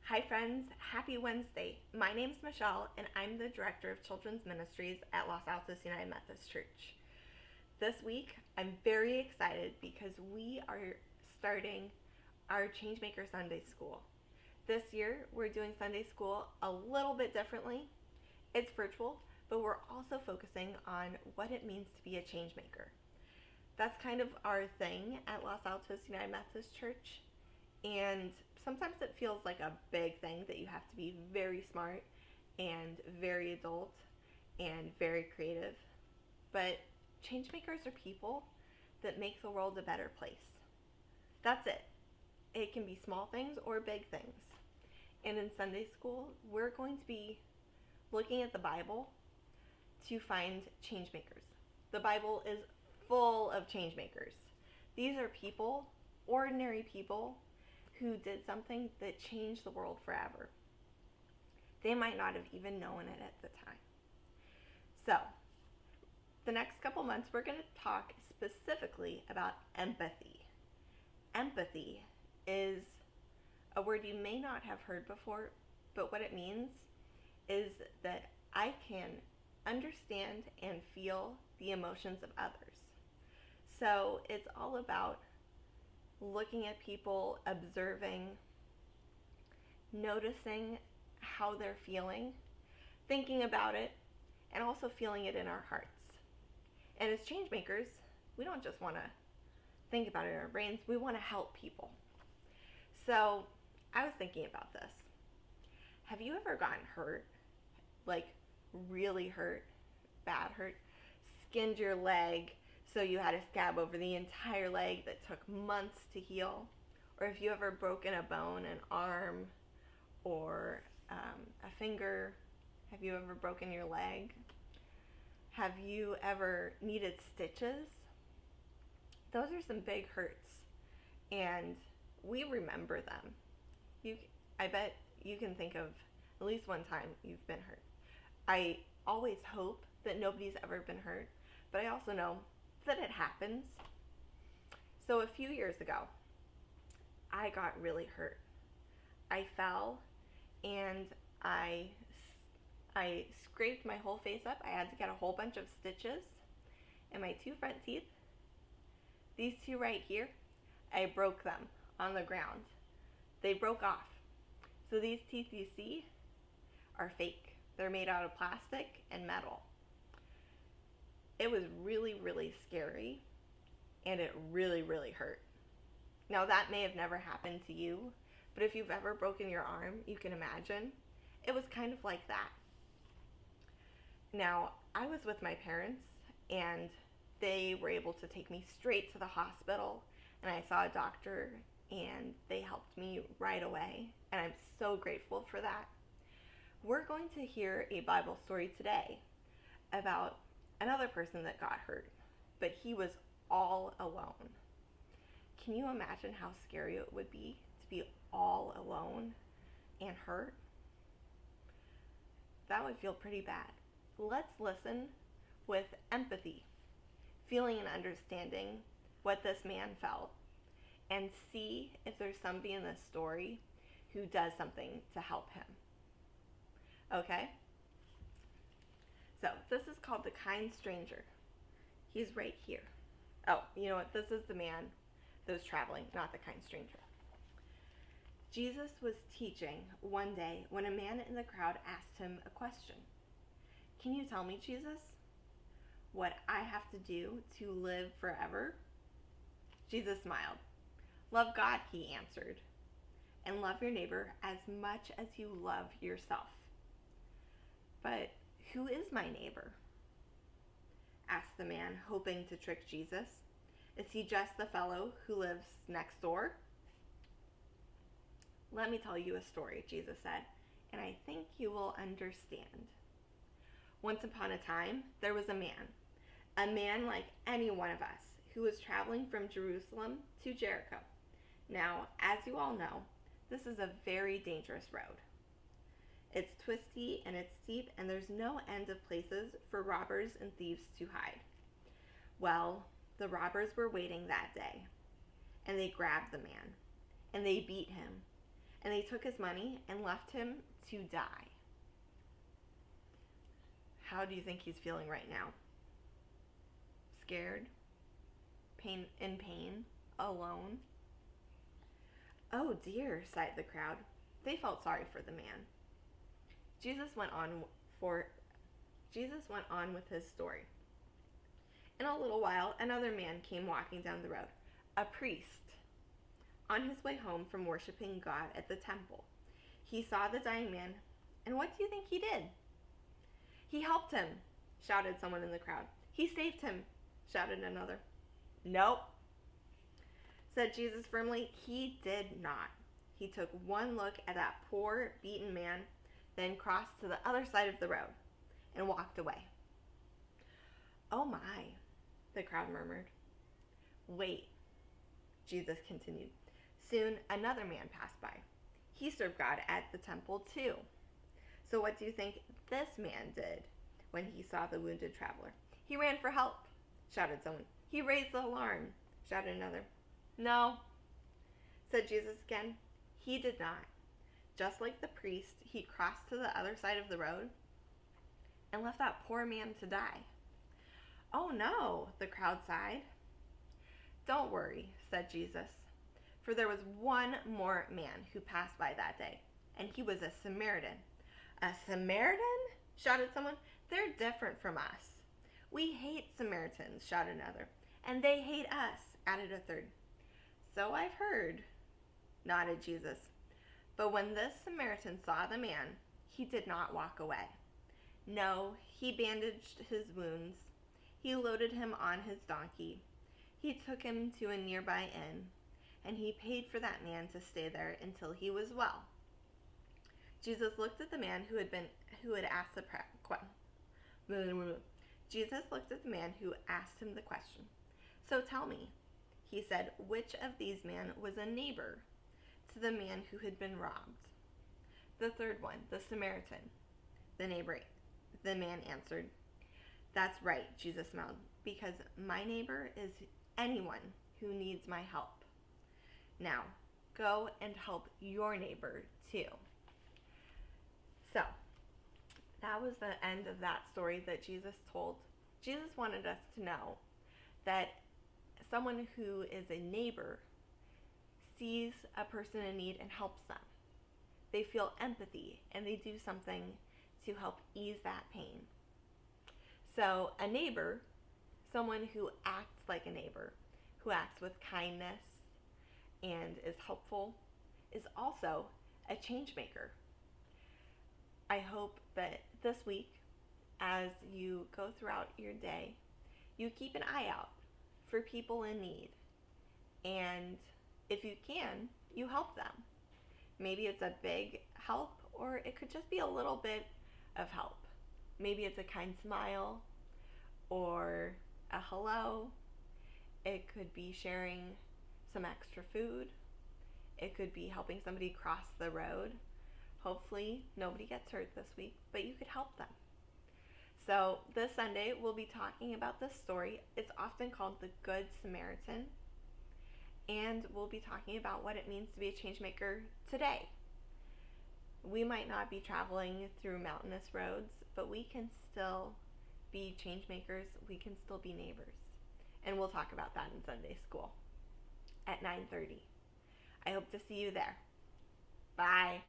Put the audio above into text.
Hi friends, happy Wednesday. My name is Michelle and I'm the Director of Children's Ministries at Los Altos United Methodist Church. This week I'm very excited because we are starting our Changemaker Sunday School. This year we're doing Sunday School a little bit differently. It's virtual, but we're also focusing on what it means to be a change maker. That's kind of our thing at Los Altos United Methodist Church. And sometimes it feels like a big thing that you have to be very smart and very adult and very creative. But change makers are people that make the world a better place. That's it. It can be small things or big things. And in Sunday school, we're going to be looking at the Bible to find change makers. The Bible is full of change makers. These are people, ordinary people, who did something that changed the world forever. They might not have even known it at the time. So, the next couple months we're going to talk specifically about empathy. Empathy is a word you may not have heard before, but what it means is that I can understand and feel the emotions of others. So, it's all about looking at people, observing, noticing how they're feeling, thinking about it, and also feeling it in our hearts. And as change makers, we don't just want to think about it in our brains, we want to help people. So I was thinking about this. Have you ever gotten hurt? Like really hurt, bad hurt, skinned your leg, so you had a scab over the entire leg that took months to heal? Or if you ever broken a bone, an arm, or a finger? Have you ever broken your leg? Have you ever needed stitches? Those are some big hurts, and we remember them. I bet you can think of at least one time you've been hurt. I always hope that nobody's ever been hurt, but I also know that it happens. So a few years ago, I got really hurt. I fell and I scraped my whole face up. I had to get a whole bunch of stitches in my two front teeth. These two right here, I broke them on the ground. They broke off. So these teeth you see are fake. They're made out of plastic and metal. It was really, really scary, and it really, really hurt. Now, that may have never happened to you, but if you've ever broken your arm, you can imagine. It was kind of like that. Now, I was with my parents, and they were able to take me straight to the hospital, and I saw a doctor, and they helped me right away, and I'm so grateful for that. We're going to hear a Bible story today about another person that got hurt, but he was all alone. Can you imagine how scary it would be to be all alone and hurt? That would feel pretty bad. Let's listen with empathy, feeling and understanding what this man felt, and see if there's somebody in this story who does something to help him. Okay? So, this is called The Kind Stranger. He's right here. Oh, you know what? This is the man that was traveling, not the kind stranger. Jesus was teaching one day when a man in the crowd asked him a question. Can you tell me, Jesus, what I have to do to live forever? Jesus smiled. Love God, he answered, and love your neighbor as much as you love yourself. But who is my neighbor? Asked the man, hoping to trick Jesus. Is he just the fellow who lives next door? Let me tell you a story, Jesus said, and I think you will understand. Once upon a time, there was a man like any one of us, who was traveling from Jerusalem to Jericho. Now, as you all know, this is a very dangerous road. It's twisty and it's steep, and there's no end of places for robbers and thieves to hide. Well, the robbers were waiting that day, and they grabbed the man, and they beat him, and they took his money and left him to die. How do you think he's feeling right now? Scared? In pain? Alone? Oh dear, sighed the crowd. They felt sorry for the man. Jesus went on with his story. In a little while, another man came walking down the road, a priest, on his way home from worshiping God at the temple. He saw the dying man, and what do you think he did? He helped him, shouted someone in the crowd. He saved him, shouted another. Nope, said Jesus firmly. He did not. He took one look at that poor, beaten man, then crossed to the other side of the road and walked away. Oh my, the crowd murmured. Wait, Jesus continued. Soon another man passed by. He served God at the temple too. So what do you think this man did when he saw the wounded traveler? He ran for help, shouted someone. He raised the alarm, shouted another. No, said Jesus again. He did not. Just like the priest, he crossed to the other side of the road and left that poor man to die. Oh no, the crowd sighed. Don't worry, said Jesus, for there was one more man who passed by that day, and he was a Samaritan. A Samaritan? Shouted someone. They're different from us. We hate Samaritans, shouted another. And they hate us, added a third. So I've heard, nodded Jesus. But when this Samaritan saw the man, he did not walk away. No, he bandaged his wounds. He loaded him on his donkey. He took him to a nearby inn, and he paid for that man to stay there until he was well. Jesus looked at the man who had asked the question. So tell me, he said, which of these men was a neighbor to the man who had been robbed? The third one, the Samaritan. The man answered. That's right, Jesus smiled, because my neighbor is anyone who needs my help. Now, go and help your neighbor too. So, that was the end of that story that Jesus told. Jesus wanted us to know that someone who is a neighbor sees a person in need and helps them. They feel empathy and they do something to help ease that pain. So a neighbor, someone who acts like a neighbor, who acts with kindness and is helpful, is also a change maker. I hope that this week, as you go throughout your day, you keep an eye out for people in need. And if you can, you help them. Maybe it's a big help, or it could just be a little bit of help. Maybe it's a kind smile or a hello. It could be sharing some extra food. It could be helping somebody cross the road. Hopefully nobody gets hurt this week, but you could help them. So this Sunday we'll be talking about this story. It's often called the Good Samaritan. And we'll be talking about what it means to be a change maker today. We might not be traveling through mountainous roads, but we can still be change makers. We can still be neighbors. And we'll talk about that in Sunday school at 9:30. I hope to see you there. Bye.